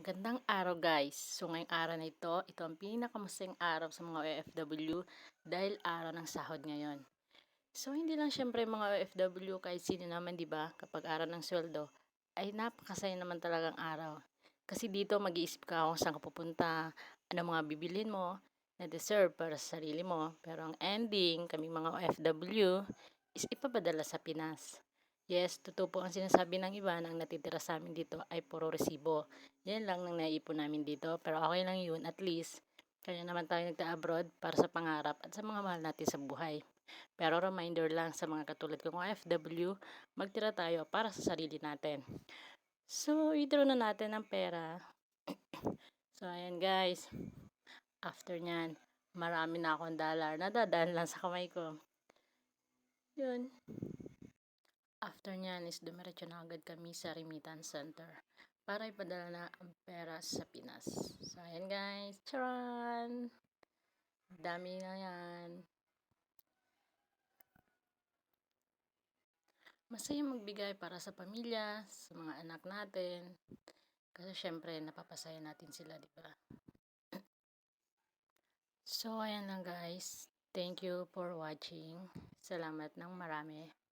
Magandang araw guys. So ngayong araw na ito ang pinakamasayang araw sa mga OFW dahil araw ng sahod ngayon. So hindi lang syempre mga OFW kahit sino naman 'di ba kapag araw ng sweldo ay napakasaya naman talagang araw. Kasi dito mag-iisip ka kung saan ka pupunta, ano mga bibilhin mo na deserve para sa sarili mo. Pero ang ending, kami mga OFW is ipapadala sa Pinas. Yes, totoo po ang sinasabi ng iba na ang natitira sa amin dito ay puro resibo. Yan lang nang naipon namin dito. Pero okay lang yun, at least kaya naman tayo nagta-abroad para sa pangarap at sa mga mahal natin sa buhay. Pero reminder lang sa mga katulad kong OFW, magtira tayo para sa sarili natin. So, withdraw na natin ang pera. So, ayan guys. After nyan, marami na akong dollar. Nadadaan lang sa kamay ko. Yun. After nyan is dumiretso na agad kami sa remittance center para ipadala na ang pera sa Pinas. So, ayan guys. Charan! Dami na yan. Masaya magbigay para sa pamilya, sa mga anak natin. Kasi syempre, napapasaya natin sila, di ba? So, ayan lang guys. Thank you for watching. Salamat ng marami.